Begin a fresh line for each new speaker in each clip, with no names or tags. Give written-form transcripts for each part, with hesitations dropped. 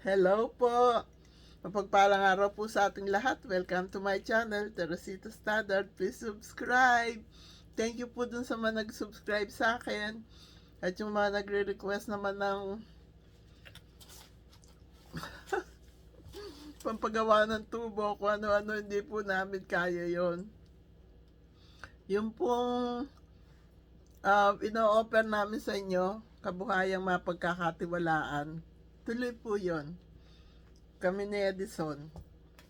Hello po! Mapagpalang araw po sa ating lahat. Welcome to my channel, Teresita Standard. Please subscribe. Thank you po dun sa mga nag-subscribe sa akin. At yung mga nagre-request naman ng pampagawa ng tubo, kung ano-ano, hindi po namin kaya yon. Yung pong ino-offer namin sa inyo, kabuhayang mapagkakatiwalaan, tuloy po yon. Kami ni Edison.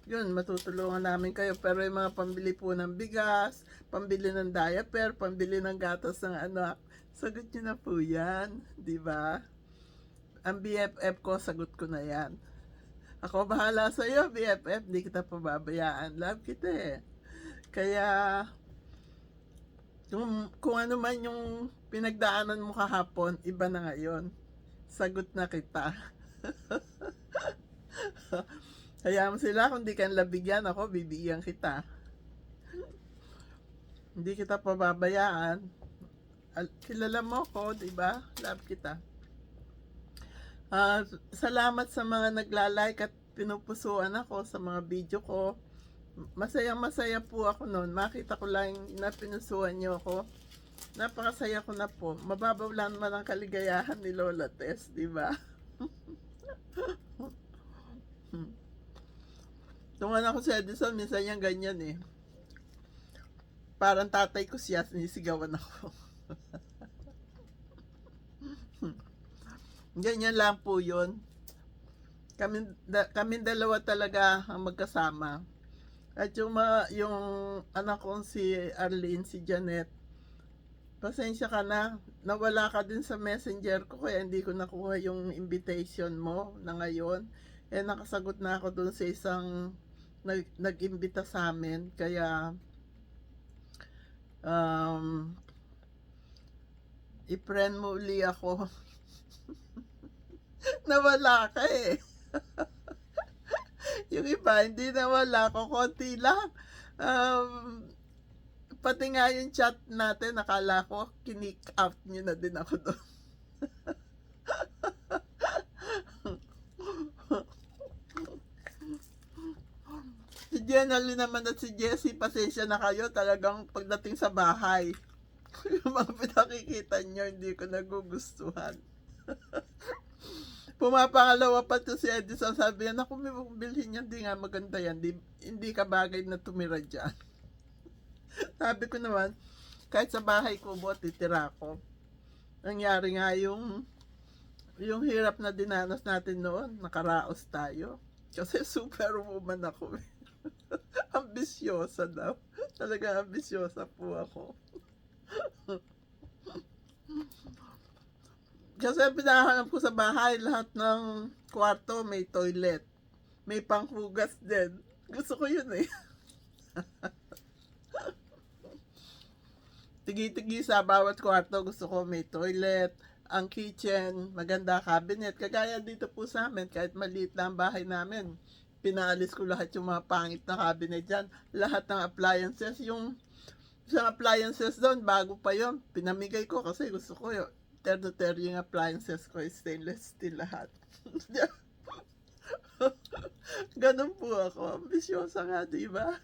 Yun, matutulungan namin kayo. Pero yung mga pambili po ng bigas, pambili ng diaper, pambili ng gatas ng anak, sagot nyo na po yan. Diba? Ang BFF ko, sagot ko na yan. Ako bahala sa'yo, BFF. Di kita pababayaan. Love kita eh. Kaya, kung ano man yung pinagdaanan mo kahapon, iba na ngayon. Sagot na kita. Kaya mo sila, kung di ka labigyan ako, bibigyan kita. Hindi kita pababayaan. Kilala mo ko, di ba? Love kita. Salamat sa mga nagla-like at pinupusuan ako sa mga video ko. Masaya po ako noon. Makita ko lang na pinusuan niyo ako. Napakasaya ko na po. Mababaw lang naman ang kaligayahan ni Lola Tess, di ba? Tungan ako si Edison, minsan niyang ganyan eh. Parang tatay ko siya, sinisigawan ako. Ganyan lang po yun. Kami dalawa talaga ang magkasama. At yung anak kong si Arlene, si Janet, pasensya ka na, nawala ka din sa messenger ko kaya hindi ko nakuha yung invitation mo na ngayon. Eh nakasagot na ako dun sa isang nag-imbita sa amin, kaya i-friend mo uli ako. Nawala ka eh. Yung iba, hindi nawala ko, konti lang. Pati nga yung chat natin, nakala ko, kinick out nyo na din ako doon. Si Jenny naman at si Jessie, pasensya na kayo, talagang pagdating sa bahay, yung mga pinakikita nyo, hindi ko nagugustuhan. Pumapangalawa pa to si Edison, sabi niya, naku, may bilhin niya, hindi nga maganda yan, hindi ka bagay na tumira dyan. Sabi ko naman, kahit sa bahay ko mo, titira ko. Nangyari nga yung hirap na dinanas natin noon, nakaraos tayo. Kasi superwoman ako. Ambisyosa daw. Talaga ambisyosa po ako. Kasi pinahanap ko sa bahay, lahat ng kwarto may toilet. May panghugas din. Gusto ko yun eh. Tigi-tigi sa bawat kwarto, gusto ko may toilet. Ang kitchen, maganda cabinet. Kagaya dito po sa amin, kahit maliit lang bahay namin, pinaalis ko lahat yung mga pangit na cabinet dyan. Lahat ng appliances, yung isang appliances doon, bago pa yon, pinamigay ko kasi gusto ko yun. Ter yung appliances ko, stainless steel lahat. Ganun po ako. Ambisyosa nga, di ba?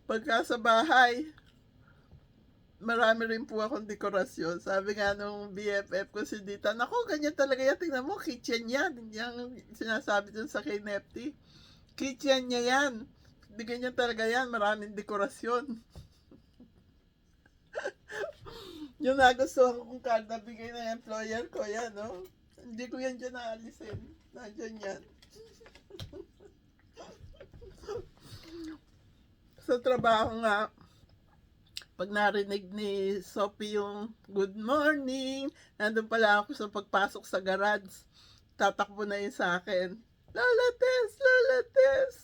Pagka sa bahay, marami rin po akong dekorasyon. Sabi nga nung BFF ko si Dita, naku, ganyan talaga yan. Tingnan mo, kitchen yan. Yung sinasabi dun sa kay Nefty. Kitchen niya yan. Hindi ganyan talaga yan. Maraming dekorasyon. Yung nagustuhan kong card na bigay ng employer ko, yan, no? Hindi ko yan dyan naalisin. Nandyan yan. Sa trabaho nga, pag narinig ni Sophie yung good morning, nandun pala ako sa pagpasok sa garage, tatakbo na yun sa akin. Lola Tess! Lola Tess!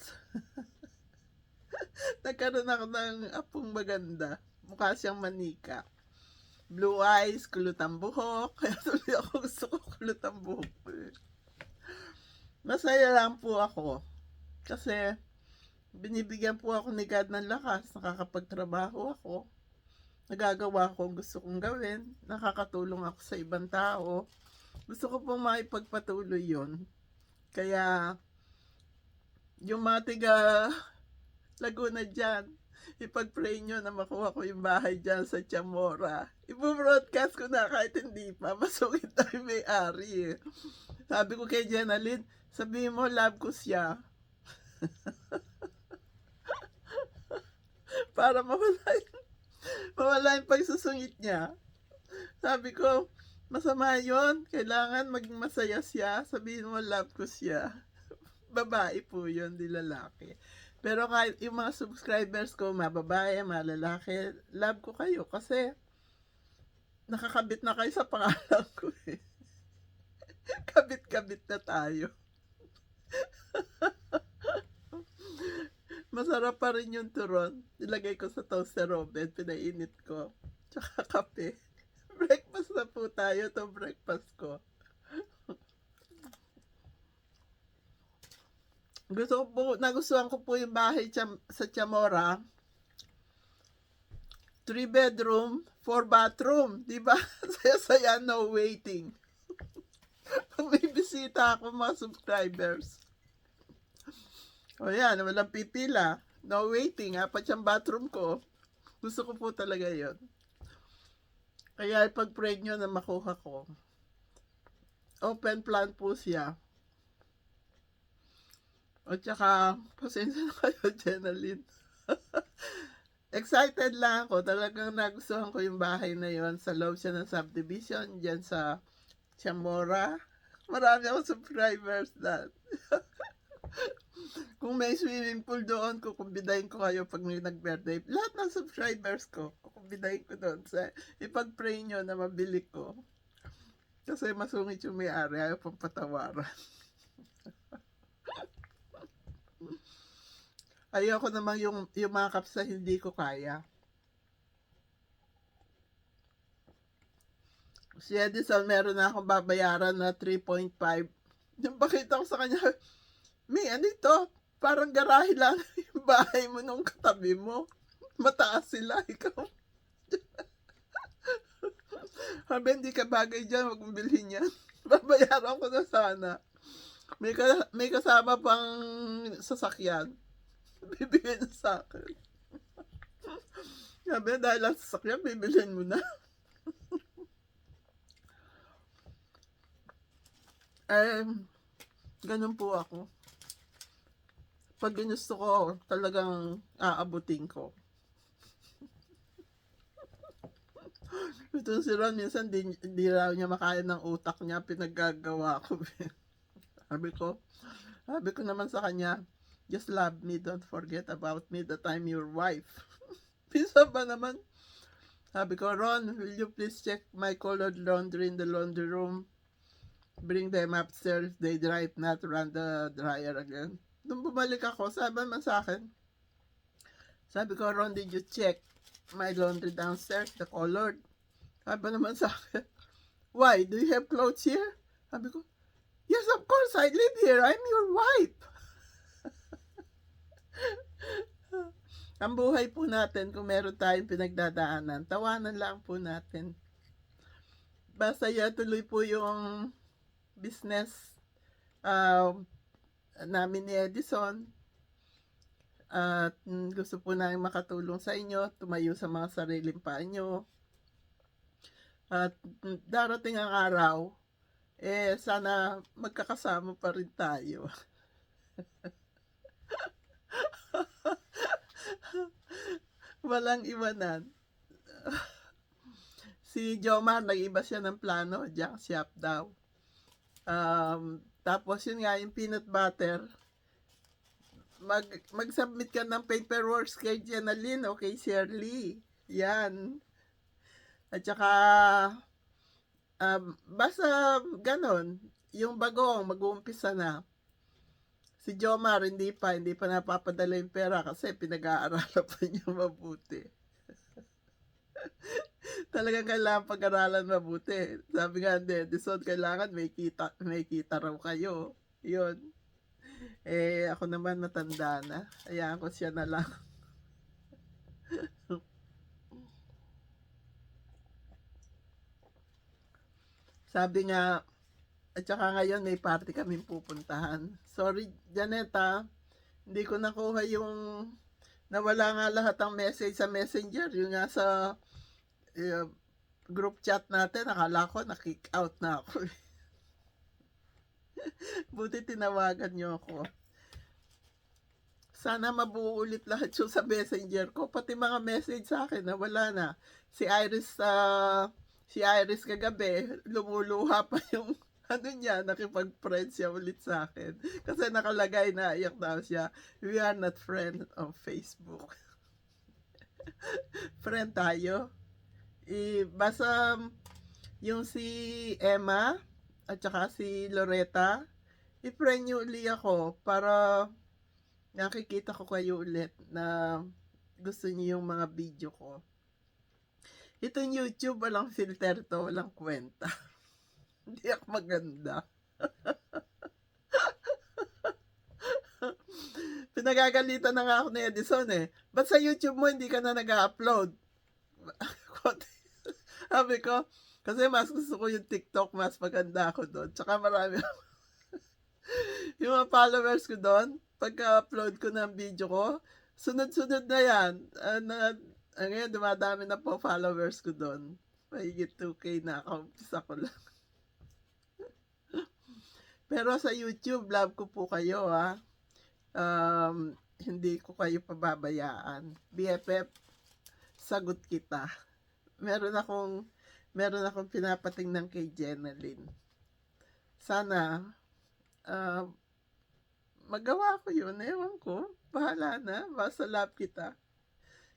Nagkaroon ako ng apong maganda. Mukha siyang manika. Blue eyes, kulot ang buhok. Kaya tuloy ako gusto ko kulot ang buhok. Masaya lang po ako. Kasi binibigyan po ako ni God ng lakas. Nakakapagtrabaho ako. Nagagawa ko ang gusto kong gawin. Nakakatulong ako sa ibang tao. Gusto ko pong maipagpatuloy yon. Kaya, yung mga tiga Laguna dyan, ipag-pray nyo na makuha ko yung bahay dyan sa Chamora. Ipo-broadcast ko na kahit hindi pa. Masungit na yung may-ari eh. Sabi ko kay Jenalyn, sabihin mo, love ko siya. Para mawala yung pagsusungit niya. Sabi ko, masama yon, kailangan maging masaya siya. Sabihin mo, love ko siya. Babae po yun, di lalaki. Pero kahit yung mga subscribers ko, mga babae, mga lalaki, love ko kayo kasi nakakabit na kayo sa pangalan ko eh. Kabit-kabit na tayo. Masarap pa rin yung turon. Nilagay ko sa toaster oven, pinainit ko. Tsaka kape. Breakfast na po tayo, to breakfast ko. Nagustuhan ko po yung bahay sa Chamora. 3 bedroom, 4 bathroom. Diba? Saya-saya, no waiting. Pag may bisita ako, mga subscribers. O yan, walang pipila. No waiting. Apat yung bathroom ko. Gusto ko po talaga yon. Kaya ipag-pray nyo na makuha ko. Open plan po siya. At saka, pasensya na kayo, Jenalyn. Excited lang ako. Talagang nagustuhan ko yung bahay na yon. Sa loob siya ng subdivision. Diyan sa Chamora. Marami akong subscribers na. Kung may swimming pool doon, kukumbidahin ko kayo pag may nag-birthday. Lahat ng subscribers ko, kukumbidahin ko doon. Ipag-pray nyo na mabili ko. Kasi masungit yung may-ari. Ayaw pang patawaran. Ayoko naman yung mga kapsa hindi ko kaya. Si Edison, meron na akong babayaran na 3.5. Yung pakita ko sa kanya, May, ano ito? Parang garahe lang yung bahay mo nung katabi mo. Mataas sila, ikaw. Sabi, hindi ka bagay dyan, wag mong bilhin yan. Babayaran ko na sana. May kasama pang sasakyan. Bibigyan na sa akin. Sabi, dahil lang sasakyan, bibilhin mo na. Ganun po ako. Pag ginusto ko, talagang aabutin ko. Ito si Ron, minsan di raw niya makaya ng utak niya, pinaggagawa ko. Sabi ko naman sa kanya, just love me, don't forget about me that I'm your wife. Pisa ba naman? Sabi ko, Ron, will you please check my colored laundry in the laundry room? Bring them upstairs, they dry it, not run the dryer again. Nung bumalik ako, sabi naman sa akin, sabi ko, Ron, did you check my laundry downstairs, the colored? Sabi naman sa akin, why, do you have clothes here? Sabi ko, yes, of course, I live here, I'm your wife. Ang buhay po natin, kung meron tayong pinagdadaanan, tawanan lang po natin. Basta tuloy po yung business namin ni Edison. At gusto po namin makatulong sa inyo, tumayo sa mga sariling paa nyo. At darating ang araw, sana magkakasama pa rin tayo. Walang iwanan. Si Jomar, nag-iba siya ng plano, junk shop daw. Tapos yun nga, yung peanut butter, mag-submit ka ng paperwork kay Jenalyn o kay Shirley. Yan. At saka, basta ganon, yung bagong mag-uumpisa na. Si Jomar, hindi pa napapadala yung pera kasi pinag-aaralan pa niya mabuti. Talagang kailangan pag-aralan mabuti. Sabi nga, Edison, kailangan may kita raw kayo. Yun. Ako naman matanda na. Hayaan ko siya na lang. Sabi nga, At saka ngayon may party kaming pupuntahan. Sorry, Janeta, hindi ko nakuha yung nawala nga lahat ang message sa messenger. Yung nga sa uh, group chat natin, akala ko na-kick out na ako. Buti tinawagan nyo ako. Sana mabuo ulit lahat yung sa messenger ko. Pati mga message sa akin na wala na. Si Iris kagabi, lumuluha pa yung ano niya, nakipag-friend siya ulit sa akin. Kasi nakalagay na iyak daw siya, we are not friends on Facebook. Friend tayo. Basta yung si Emma at saka si Loretta, i-friend nyo uli ako para nakikita ko kayo ulit na gusto niyo yung mga video ko. Itong YouTube, walang filter to, walang kwenta. Hindi ako maganda. Pinagagalitan na nga ako ni Edison eh. Ba't sa YouTube mo hindi ka na nag-upload? Sabi ko, kasi mas gusto ko yung TikTok, mas maganda ako doon. Tsaka marami yung mga followers ko doon, pagka-upload ko ng video ko, sunod-sunod na yan. Ngayon, dumadami na po followers ko doon. Mahigit 2K na ako. Umpisa ko lang. Pero sa YouTube, love ko po kayo ha. Hindi ko kayo pababayaan. BFF, sagot kita. Meron akong pinapatingnan kay Jenalyn. Sana, magawa ko yun. Ewan ko. Bahala na. Basta love kita.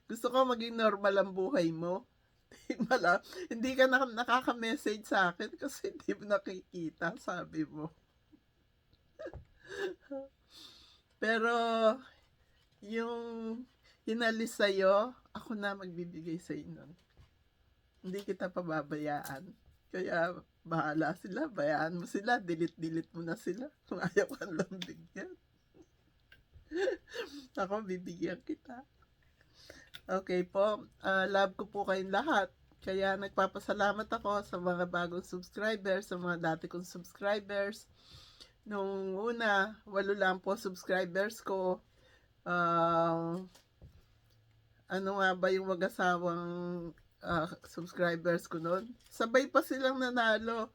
Gusto ko maging normal ang buhay mo. Hindi ka nakaka-message sa akin kasi hindi mo nakikita, sabi mo. Pero, yung hinalis sa'yo, ako na magbibigay sa'yo nun. Hindi kita pababayaan. Kaya, bahala sila, bayaan mo sila, delete mo na sila. Kung ayaw ka lang bigyan. Ako, bibigyan kita. Okay po, love ko po kayong lahat. Kaya nagpapasalamat ako sa mga bagong subscribers, sa mga dati kong subscribers. Nung una, 8 lang po subscribers ko. Ano nga ba yung mag-asawang subscribers ko noon? Sabay pa silang nanalo.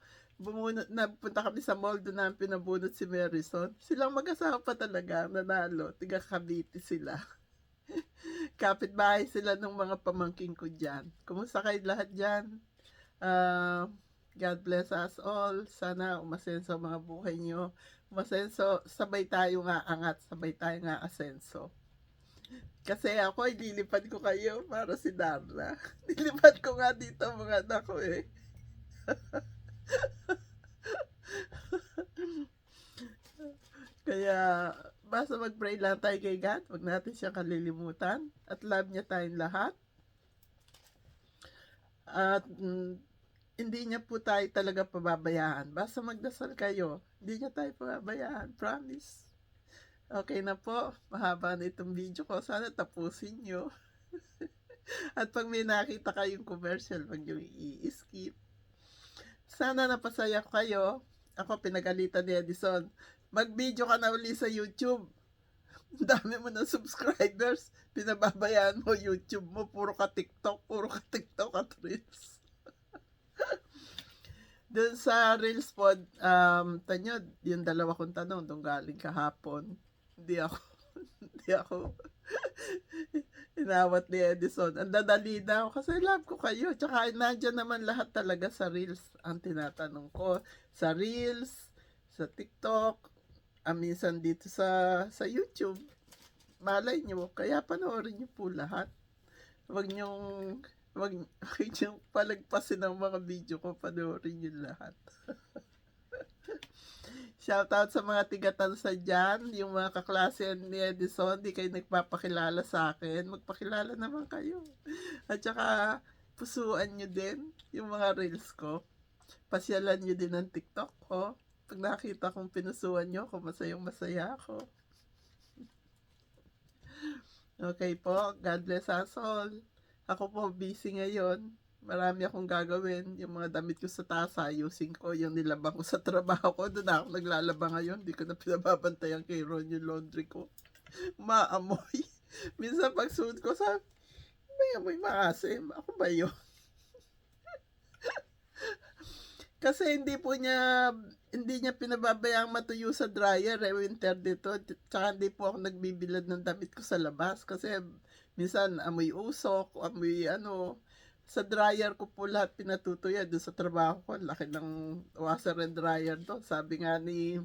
Napunta kami sa mall, doon namin pinabunot si Marison. Silang mag-asawa pa talaga nanalo. Tiga Cavite sila. Kapitbahay sila ng mga pamangking ko dyan. Kumusta kayo lahat dyan? God bless us all. Sana umasenso ang mga buhay nyo. Umasenso, sabay tayo nga angat, sabay tayo nga asenso. Kasi ako, ililipad ko kayo para si Darla. Nilipad ko nga dito mga anak ko eh. Kaya, basta mag-pray lang tayo kay God. Huwag natin siyang kalilimutan. At love niya tayong lahat. At hindi niya po tayo talaga pababayaan. Basta magdasal kayo. Hindi niya tayo pababayaan. Promise. Okay na po. Mahaba na itong video ko. Sana tapusin nyo. At pag may nakita kayong commercial, wag nyo i-skip. Sana napasaya kayo. Ako, pinagalitan ni Edison. Mag-video ka na uli sa YouTube. Ang dami mo ng subscribers. Pinababayaan mo YouTube mo. Puro ka TikTok at Reels. Doon sa Reels po, tanyo, yung dalawa kong tanong, doon galing kahapon. Hindi ako inawat ni Edison. Ang dadali daw kasi love ko kayo. Tsaka nandiyan naman lahat talaga sa Reels. Ang tinatanong ko, sa Reels, sa TikTok, minsan dito sa YouTube. Malay nyo, kaya panoorin nyo po lahat. Huwag niyong palagpasin ang mga video ko, panoorin nyo lahat. Shoutout sa mga tigatansa dyan, yung mga kaklase ni Edison, di kayo nagpapakilala sa akin, magpakilala naman kayo. At saka, pusuan nyo din yung mga reels ko. Pasyalan nyo din ang TikTok ko. Pag nakita kong pinusuan nyo ako, masayang-masaya ako. Okay po, God bless us all. Ako po busy ngayon. Marami akong gagawin. Yung mga damit ko sa taas, ayusin ko. Yung nilabang ko sa trabaho ko, doon ako naglalaba ngayon. Hindi ko na pinababantayan kay Ron yung laundry ko. Maamoy. Minsan pag suot ko, sabi, may amoy maasim. Ako ba yun? Kasi hindi niya pinababayang matuyo sa dryer winter dito. Tsaka hindi po ako nagbibilad ng damit ko sa labas kasi minsan amoy usok, amoy ano. Sa dryer ko po lahat pinatutuya doon sa trabaho ko. Laki ng washer and dryer to. Sabi nga ni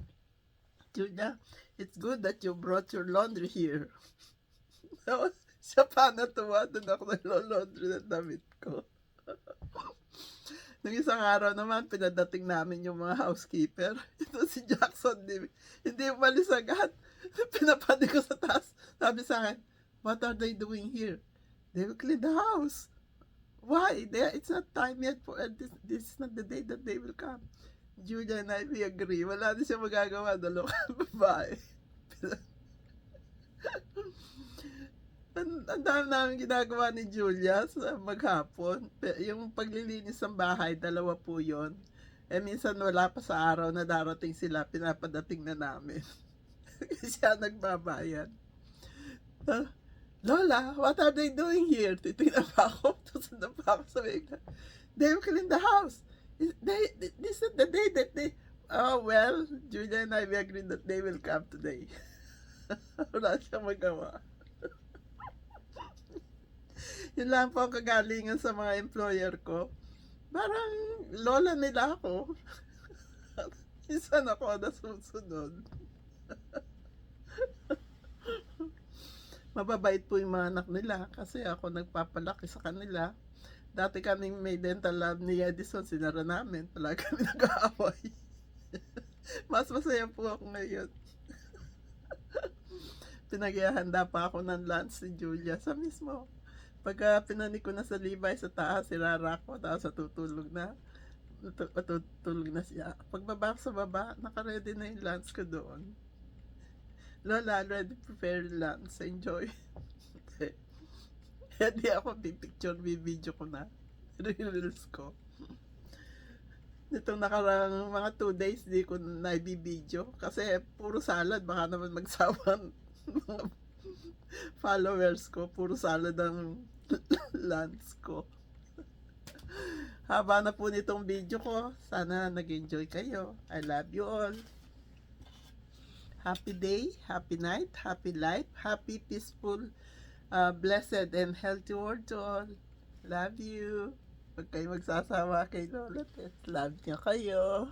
Julia, it's good that you brought your laundry here. Siya pa natuwa, doon ako naglo-laundry ng damit ko. Nung isang araw naman, pinadating namin yung mga housekeeper. Ito si Jackson, hindi umalis agad. Pinapadi ko sa taas. Sabi sa akin, what are they doing here? They will clean the house. Why? It's not time yet for this is not the day that they will come. Julia and I, we agree. Wala na siya magagawa. Dalawa babae. Ang dami namin ginagawa ni Julia sa maghapon. Yung paglilinis ng bahay, dalawa po yun. Eh minsan wala pa sa araw na darating sila, pinapadating na namin. Siya nagbabayad. Lola, what are they doing here? Titignan pa ako. Tusundan pa ako sa bigla. They will clean the house. This is the day that they... Oh, well, Julia and I, we agreed that they will come today. Wala siyang magawa. Yun lang po ang kagalingan sa mga employer ko. Parang lola nila ako. Minsan ako nasusunod. Mababait po yung mga anak nila kasi ako nagpapalaki sa kanila. Dati kaming may dental lab ni Edison, sinara namin. Palagi kami nag-aaway. Mas masaya po ako ngayon. Pinaghihanda pa ako ng lunch si Julia sa mismo. Pagka pinani ko na sa Levi sa taas, sirara ko, tapos natutulog na. Natutulog na siya. Pagbaba ko sa baba, nakaready na yung lunch ko doon. Lola, already prepared lunch. Enjoy. Hindi ako pipicture, video ko na. Reels ko. Nitong nakarang mga 2 days, di ko na i-video. Kasi puro salad, baka naman magsawan mga followers ko. Puro salad ang lunch ko. Haba na po nitong video ko. Sana nag-enjoy kayo. I love you all. Happy day, happy night, happy life, happy, peaceful, blessed, and healthy world to all. Love you. Huwag kayo magsasawa kay Lola. Love niya kayo.